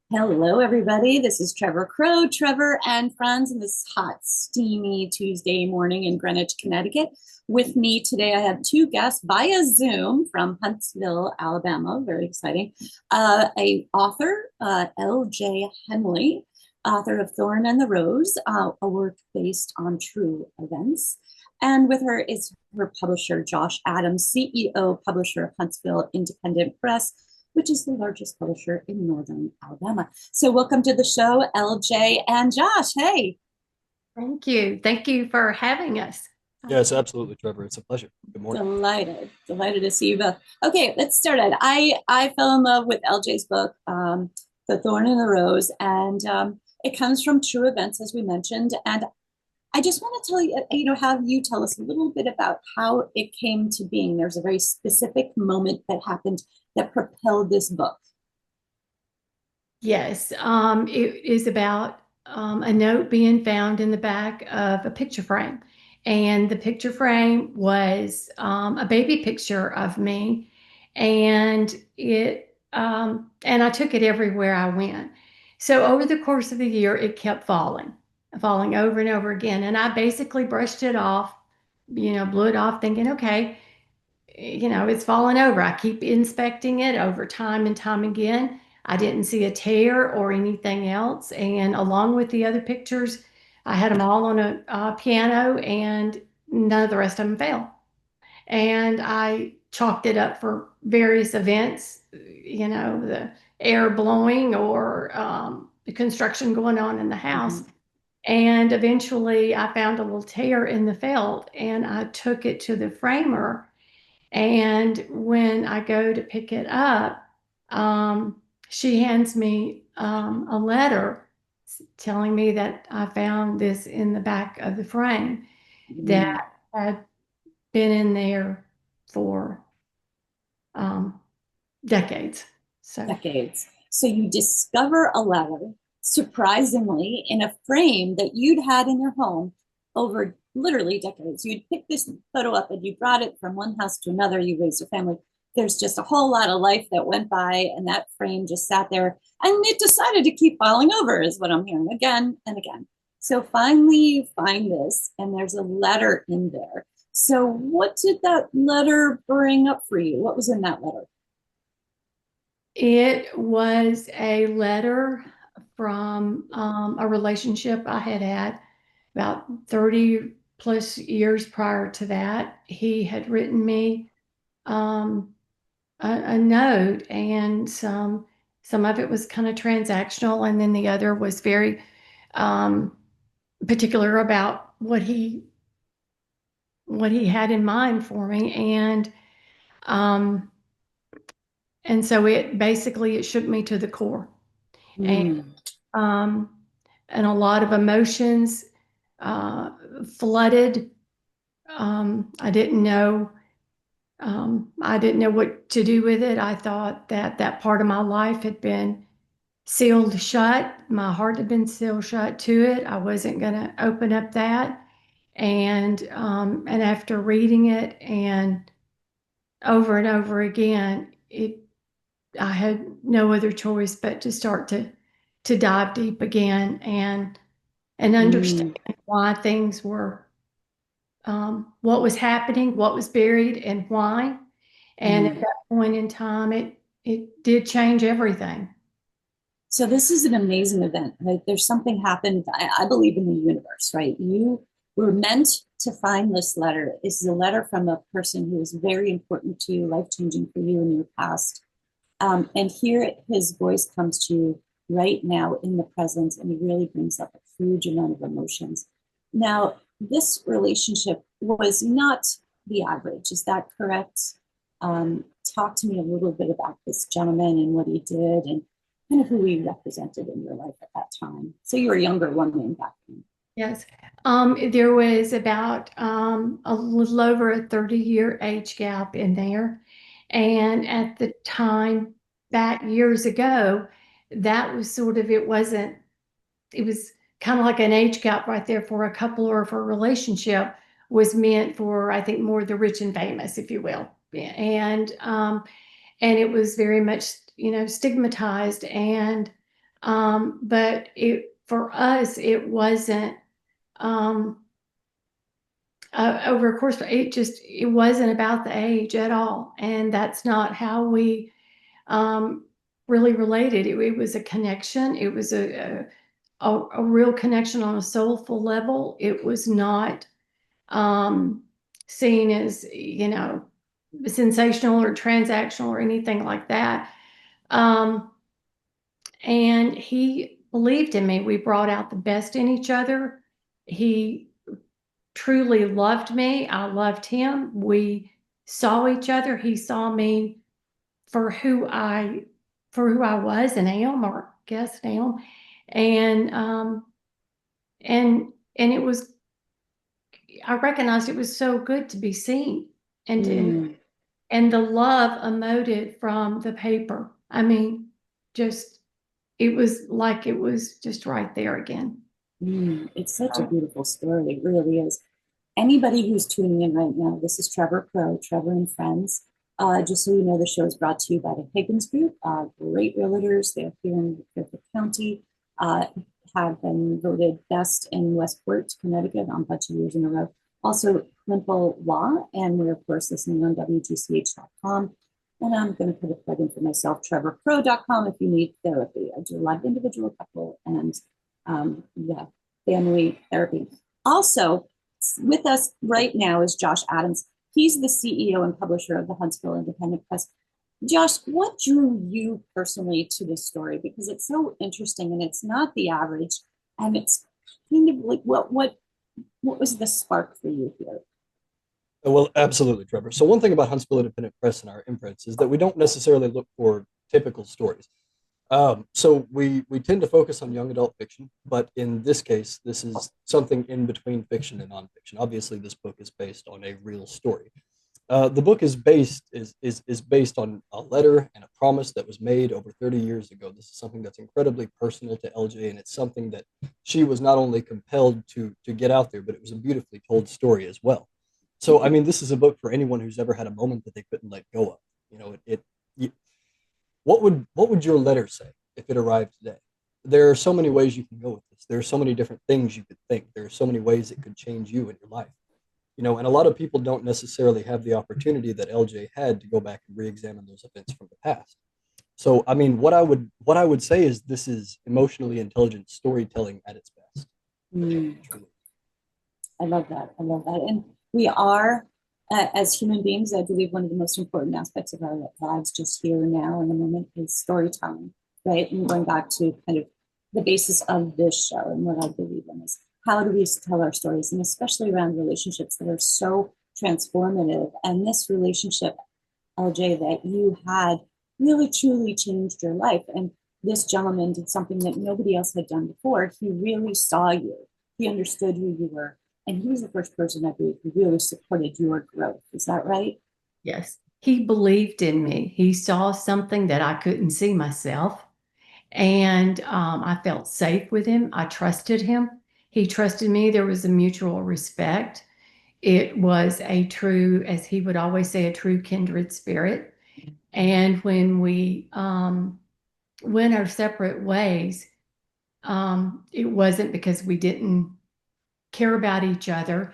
Hello, everybody. This is Trevor Crow, Trevor and friends, in this hot, steamy Tuesday morning in Greenwich, Connecticut. With me today, I have two guests via Zoom from Huntsville, Alabama. Very exciting. A author, LJ Henley, author of Thorn and the Rose, a work based on true events. And with her is her publisher, Josh Adams, CEO, publisher of Huntsville Independent Press, which is the largest publisher in Northern Alabama. So welcome to the show, LJ and Josh. Hey. Thank you. Thank you for having us. Yes, absolutely, Trevor. It's a pleasure. Good morning. Delighted to see you both. Okay, let's start it. I fell in love with LJ's book, The Thorn and the Rose, and it comes from true events, as we mentioned. And I just want to tell you, have you tell us a little bit about how it came to being. There's a very specific moment that happened that propelled this book. Yes, it is about a note being found in the back of a picture frame. And the picture frame was a baby picture of me. And I took it everywhere I went. So over the course of the year, it kept falling over and over again. And I basically brushed it off, blew it off, thinking, okay, it's falling over. I keep inspecting it over time and time again. I didn't see a tear or anything else. And along with the other pictures, I had them all on a piano, and none of the rest of them fell. And I chalked it up for various events, the air blowing or the construction going on in the house. Mm-hmm. And eventually I found a little tear in the felt, and I took it to the framer. And when I go to pick it up, she hands me a letter telling me that I found this in the back of the frame Mm-hmm. that had been in there for um, decades. So, Decades. So you discover a letter, surprisingly, in a frame that you'd had in your home over literally decades. You'd picked this photo up and you brought it from one house to another. You raised a family. There's just a whole lot of life that went by, and that frame just sat there and it decided to keep falling over, is what I'm hearing again and again. So finally, you find this, and there's a letter in there. So, what did that letter bring up for you? What was in that letter? it was a letter from a relationship I had had about 30 plus years prior to that. He had written me um, a note, and some of it was kind of transactional, and then the other was very um, particular about what he had in mind for me. Um, and so it shook me to the core, and Mm. um, and a lot of emotions uh, flooded. I didn't know what to do with it. I thought that that part of my life had been sealed shut. My heart had been sealed shut to it. I wasn't going to open up that. And after reading it and over again, I had no other choice but to start to dive deep again and understand Mm. why things were, what was happening, what was buried, and why. And at Mm. that point in time, it did change everything. So this is an amazing event, right? There's something happened. I believe in the universe, right? You were meant to find this letter. This is a letter from a person who is very important to you, life changing for you in your past. And here his voice comes to you right now in the present, and he really brings up a huge amount of emotions. Now, this relationship was not the average. Is that correct? Talk to me a little bit about this gentleman and what he did and kind of who he represented in your life at that time. So you were a younger woman back then. Yes. There was about a little over a 30-year age gap in there. And at the time, back years ago, that was sort of, it was kind of like an age gap right there for a couple or for a relationship was meant for, I think, more the rich and famous, if you will. And it was very much, stigmatized. And But for us, it wasn't, over a course, it wasn't about the age at all. And that's not how we, really related. It was a connection. It was a real connection on a soulful level. It was not, seen as, sensational or transactional or anything like that. Um, and he believed in me. We brought out the best in each other. He truly loved me. I loved him. We saw each other. He saw me for who I was and am, or guess am. And and it was, I recognized it was so good to be seen, and and the love emoted from the paper. I mean, just, it was like it was just right there again. It's such a beautiful story. It really is. Anybody who's tuning in right now, this is Trevor Crow, Trevor and Friends. Just so you know, the show is brought to you by the Higgins Group, great realtors. They're here in Fairfield County, have been voted best in Westport, Connecticut on a bunch of years in a row. Also, Climpel Law, and we're, of course, listening on WGCH.com. And I'm going to put a plug in for myself, trevorcrow.com, if you need therapy. I do a lot of individual, couple, and family therapy. Also, with us right now is Josh Adams. He's the CEO and publisher of the Huntsville Independent Press. Josh, what drew you personally to this story? Because it's so interesting and it's not the average, and it's kind of like what was the spark for you here? Well, absolutely, Trevor. So one thing about Huntsville Independent Press and our imprints is that we don't necessarily look for typical stories. So we tend to focus on young adult fiction, but in this case, this is something in between fiction and nonfiction. Obviously, this book is based on a real story. The book is based on a letter and a promise that was made over 30 years ago. This is something that's incredibly personal to LJ, and it's something that she was not only compelled to get out there, but it was a beautifully told story as well. So, I mean, this is a book for anyone who's ever had a moment that they couldn't let go of. You know, what would your letter say if it arrived today? There are so many ways you can go with this. There are so many different things you could think. There are so many ways it could change you in your life. And a lot of people don't necessarily have the opportunity that LJ had to go back and re-examine those events from the past. So, I mean, what I would say is this is emotionally intelligent storytelling at its best. Mm. I love that. I love that. And we are, as human beings, I believe one of the most important aspects of our lives, just here and now in the moment, is storytelling, right? And going back to kind of the basis of this show and what I believe in is how do we tell our stories, and especially around relationships that are so transformative. And this relationship, LJ, that you had really truly changed your life. And this gentleman did something that nobody else had done before. He really saw you. He understood who you were. And he was the first person I believe who really supported your growth. Is that right? Yes. He believed in me. He saw something that I couldn't see myself. And I felt safe with him. I trusted him. He trusted me. There was a mutual respect. It was a true, as he would always say, a true kindred spirit. And when we went our separate ways, it wasn't because we didn't care about each other.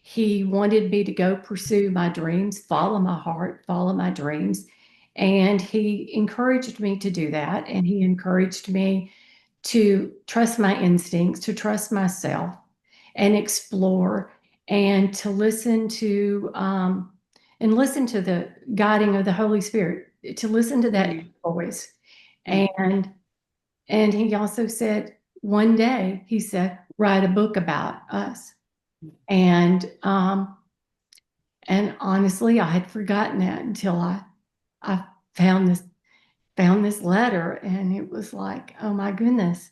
He wanted me to go pursue my dreams, follow my heart, follow my dreams. And he encouraged me to do that. And he encouraged me to trust my instincts, to trust myself and explore, and to listen to the guiding of the Holy Spirit, to listen to that voice. And he also said, one day, he said, write a book about us. And honestly, I had forgotten that until I found this letter, and it was like, oh my goodness.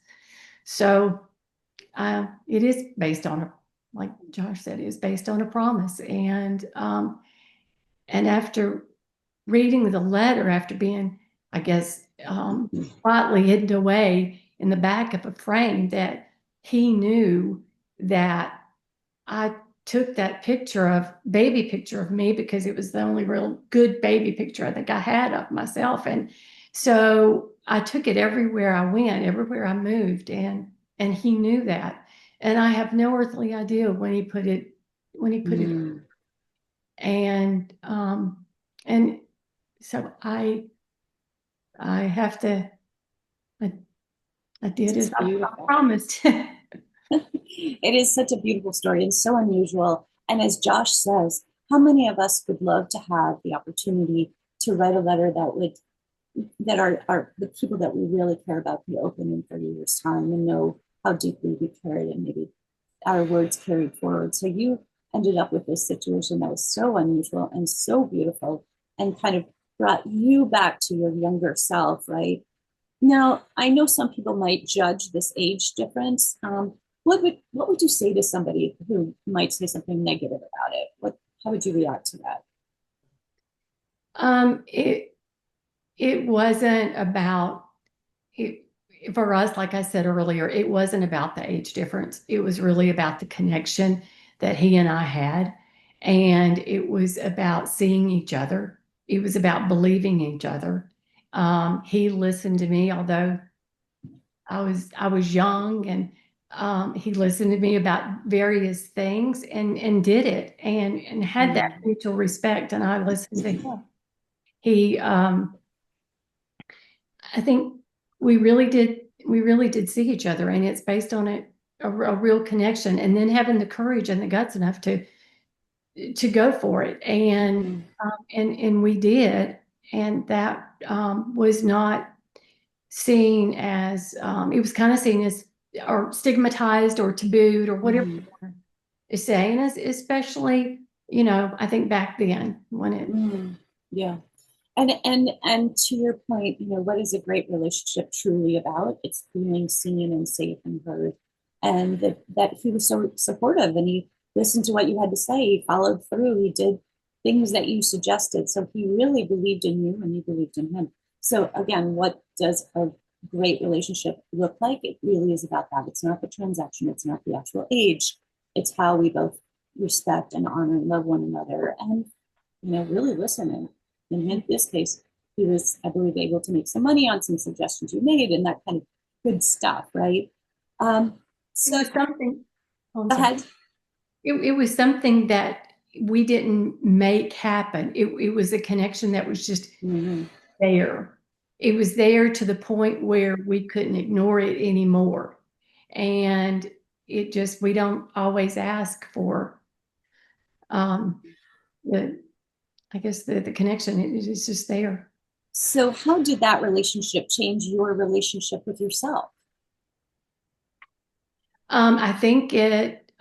So it is based on like Josh said, it is based on a promise. And after reading the letter, after being, I guess, quietly hidden away in the back of a frame, that he knew that I took that baby picture of me, because it was the only real good baby picture I think I had of myself. And so I took it everywhere I went, everywhere I moved, and he knew that. And I have no earthly idea when he put it Mm. and so I have to I, I did It's as I beautiful. promised. It is such a beautiful story and so unusual. And as Josh says, how many of us would love to have the opportunity to write a letter that are the people that we really care about be open in 30 years time and know how deeply we carried and maybe our words carried forward. So you ended up with this situation that was so unusual and so beautiful and kind of brought you back to your younger self, right? Now, I know some people might judge this age difference. What would you say to somebody who might say something negative about it? How would you react to that? It wasn't about it for us, like I said earlier, it wasn't about the age difference. It was really about the connection that he and I had. And it was about seeing each other. It was about believing each other. He listened to me, although I was young, and he listened to me about various things and did it and had that mutual respect. And I listened to him. He I think we really did see each other, and it's based on a real connection, and then having the courage and the guts enough to go for it, and we did, and that was not seen as it was kind of seen as or stigmatized or tabooed or whatever you want to say, and especially I think back then when it. Yeah. And to your point, what is a great relationship truly about? It's feeling seen and safe and heard. And that he was so supportive and he listened to what you had to say. He followed through. He did things that you suggested. So he really believed in you and you believed in him. So again, what does a great relationship look like? It really is about that. It's not the transaction. It's not the actual age. It's how we both respect and honor and love one another and, really listen. And in this case, he was, I believe, able to make some money on some suggestions you made and that kind of good stuff, right? It So was something. Oh, I'm go sorry. ahead. It was something that we didn't make happen. It was a connection that was just there. It was there to the point where we couldn't ignore it anymore. And we don't always ask for um, the, I guess the connection. It is just there. So how did that relationship change your relationship with yourself? I think it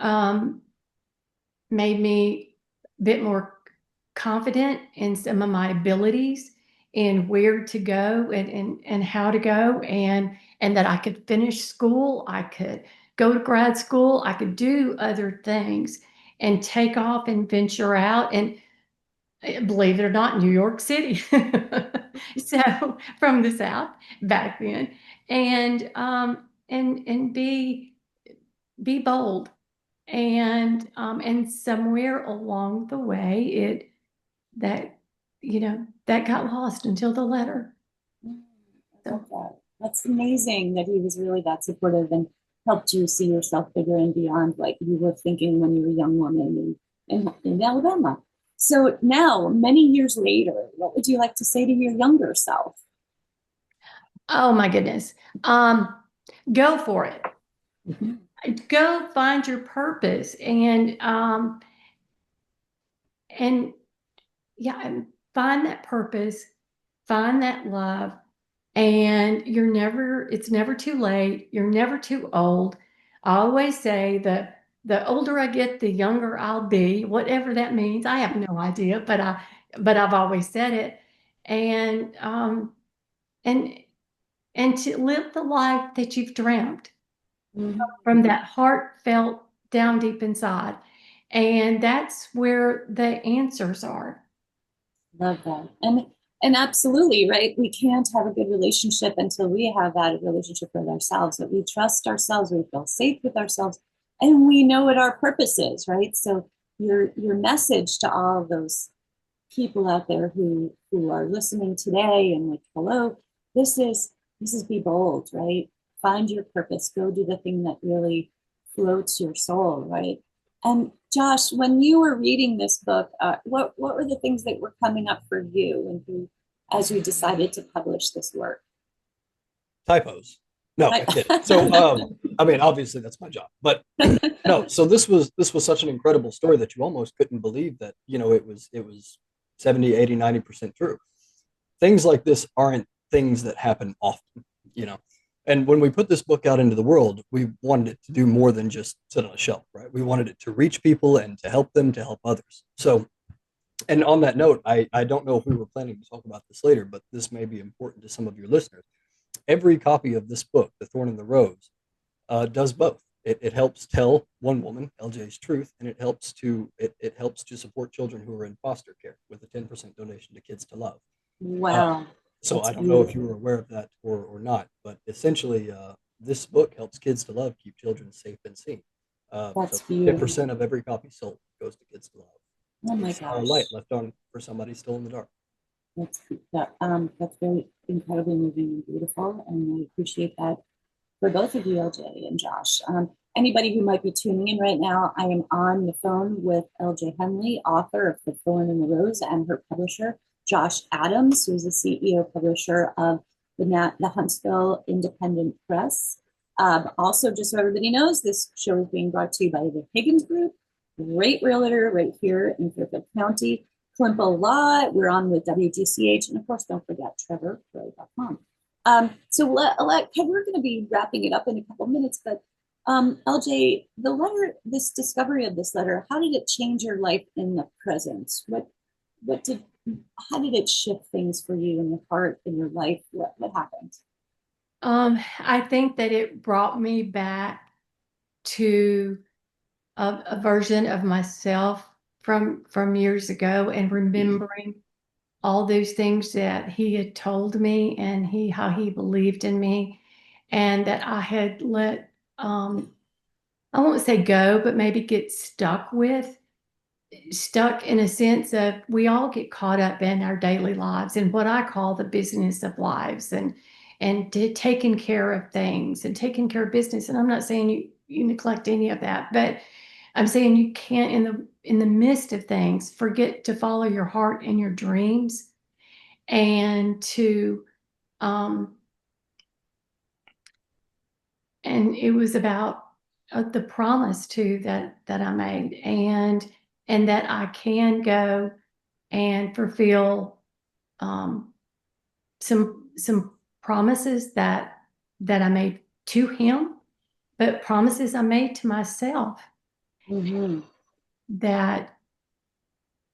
made me a bit more confident in some of my abilities and where to go and how to go and that I could finish school, I could go to grad school, I could do other things and take off and venture out and believe it or not, New York City. So from the South back then and be bold and somewhere along the way that that got lost until the letter. I love that. That's amazing that he was really that supportive and helped you see yourself bigger and beyond what you were thinking when you were a young woman in Alabama. So now, many years later, what would you like to say to your younger self? Oh my goodness. Go for it. Go find your purpose and yeah, and find that purpose, find that love, and it's never too late. You're never too old. I always say that the older I get, the younger I'll be, whatever that means. I have no idea, but I've always said it. And and and to live the life that you've dreamt from that heartfelt down deep inside. And that's where the answers are. Love that. And absolutely, right? We can't have a good relationship until we have that relationship with ourselves, that we trust ourselves, we feel safe with ourselves, and we know what our purpose is, right? So your message to all of those people out there who are listening today and like, hello, this is this is be bold, right? Find your purpose, go do the thing that really floats your soul, right? And Josh, when you were reading this book, what were the things that were coming up for you as you decided to publish this work? Typos. No, I kid. So, I mean, obviously that's my job, but no. So this was such an incredible story that you almost couldn't believe that, it was 70, 80, 90% true. Things like this aren't things that happen often, you know. And when we put this book out into the world, we wanted it to do more than just sit on a shelf, right? We wanted it to reach people and to help them to help others. So, and on that note, I don't know if we were planning to talk about this later, but this may be important to some of your listeners. Every copy of this book, The Thorn and the Rose, does both. It helps tell one woman, LJ's truth, and it helps to support children who are in foster care with a 10% donation to Kids to Love. Uh, Wow, so that's I don't know if you beautiful. were aware of that or not, but essentially, this book helps Kids to Love keep children safe and seen. So That's beautiful. 10% of every copy sold goes to Kids to Love. Oh my It's a light gosh. left on for somebody still in the dark. That's very incredibly moving and beautiful, and I appreciate that for both of you, LJ and Josh. Anybody who might be tuning in right now, I am on the phone with LJ Henley, author of The Thorn and the Rose, and her publisher, Josh Adams, who is the CEO publisher of the Huntsville Independent Press. Also, just so everybody knows, this show is being brought to you by the Higgins Group, great realtor right here in Fairfield County. Klimpo Law, we're on with WGCH, and of course, don't forget TrevorCrow.com. We're going to be wrapping it up in a couple minutes, but LJ, this discovery of this letter, how did it change your life in the present? What did, how did it shift things for you in your heart, in your life? What happened? I think that it brought me back to a version of myself from years ago, and remembering all those things that he had told me, and how he believed in me, and that I had let I won't say go, but maybe get stuck in a sense of, we all get caught up in our daily lives and what I call the business of lives, and taking care of things and taking care of business. And I'm not saying you neglect any of that, but I'm saying you can't, in the midst of things, forget to follow your heart and your dreams, and to um and it was about the promise too that I made, and that I can go and fulfill um, some promises that I made to him, but promises I made to myself, Mm-hmm. that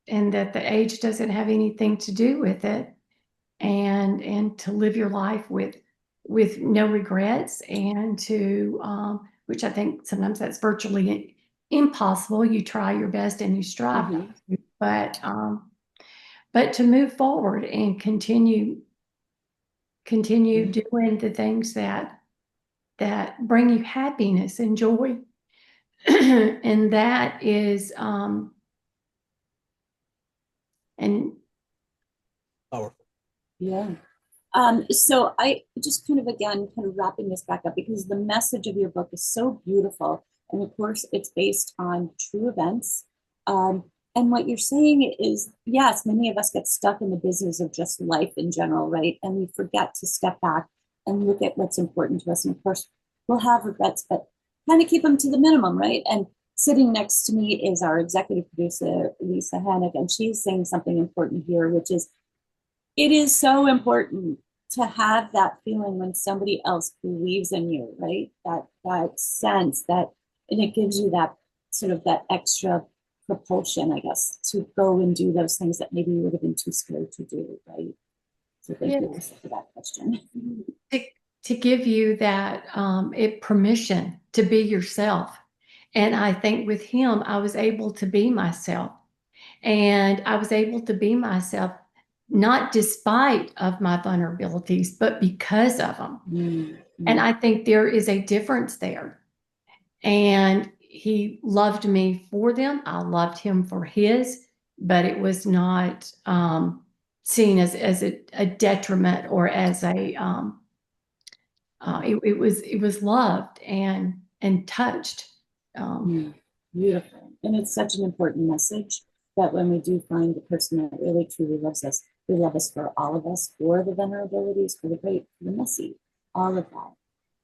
and that the age doesn't have anything to do with it, and to live your life with no regrets, and to which I think sometimes that's virtually impossible. You try your best and you strive, Mm-hmm. but to move forward and continue Mm-hmm. doing the things that bring you happiness and joy. And that is and Powerful. Yeah. So I just kind of wrapping this back up, because the message of your book is so beautiful. And of course, it's based on true events. Um, and what you're saying is, yes, many of us get stuck in the business of just life in general, right? And we forget to step back and look at what's important to us. And of course, we'll have regrets, but kind of keep them to the minimum, right? And sitting next to me is our executive producer, Lisa Hannick, and she's saying something important here, which is, it is so important to have that feeling when somebody else believes in you, right? That sense that, and it gives you that sort of that extra propulsion, I guess, to go and do those things that maybe you would have been too scared to do, right? So thank yeah, you, Lisa, for that question. to, to give you that permission to be yourself. And I think with him, I was able to be myself. And I was able to be myself, not despite of my vulnerabilities, but because of them. And Mm-hmm. I think there is a difference there. And he loved me for them. I loved him for his, but it was not seen as a detriment, or as It was loved and touched. Beautiful. And it's such an important message that when we do find the person that really truly loves us, they love us for all of us, for the vulnerabilities, for the great, for the messy, all of that.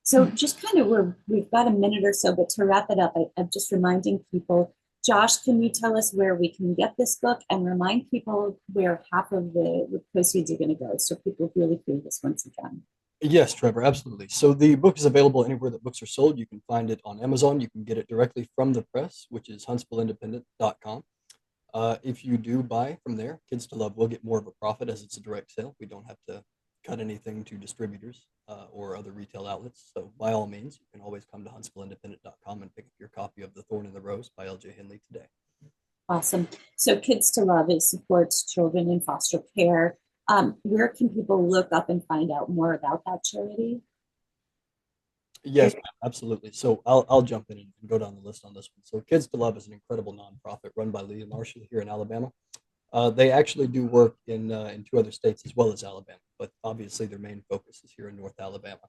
So just kind of we've got a minute or so, but to wrap it up, I'm just reminding people, Josh, can you tell us where we can get this book and remind people where half of the proceeds are going to go so people really feel this once again? Yes, Trevor, absolutely. So the book is available anywhere that books are sold. You can find it on Amazon. You can get it directly from the press, which is huntsvilleindependent.com. If you do buy from there, Kids to Love will get more of a profit as it's a direct sale. We don't have to cut anything to distributors or other retail outlets. So by all means, you can always come to huntsvilleindependent.com and pick up your copy of The Thorn and the Rose by LJ Henley today. Awesome. So Kids to Love, it supports children in foster care. Where can people look up and find out more about that charity? Yes, absolutely. So I'll jump in and go down the list on this one. So Kids to Love is an incredible nonprofit run by Lee and Marshall here in Alabama. They actually do work in 2 other states as well as Alabama, but obviously their main focus is here in North Alabama.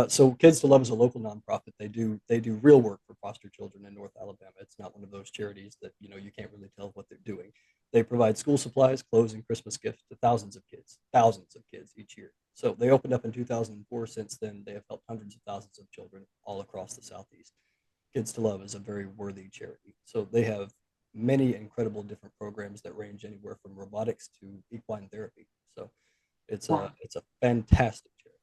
So Kids to Love is a local nonprofit. They do real work for foster children in North Alabama. It's not one of those charities that you can't really tell what they're doing. They provide school supplies, clothes, and Christmas gifts to thousands of kids each year. So they opened up in 2004. Since then, they have helped hundreds of thousands of children all across the Southeast. Kids to Love is a very worthy charity. So they have many incredible different programs that range anywhere from robotics to equine therapy. So it's a fantastic charity.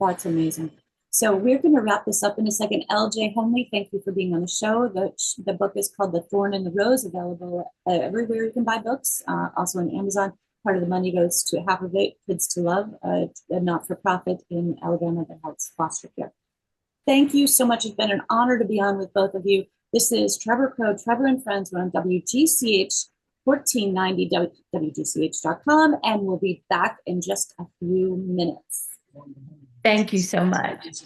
That's amazing. So we're going to wrap this up in a second. LJ Henley, thank you for being on the show. The book is called The Thorn and the Rose, available everywhere you can buy books, also on Amazon. Part of the money goes to half of it, Kids to Love, a not-for-profit in Alabama that helps foster care. Thank you so much. It's been an honor to be on with both of you. This is Trevor Crow, Trevor and Friends. We're on WGCH 1490, WGCH.com, and we'll be back in just a few minutes. Thank you so much.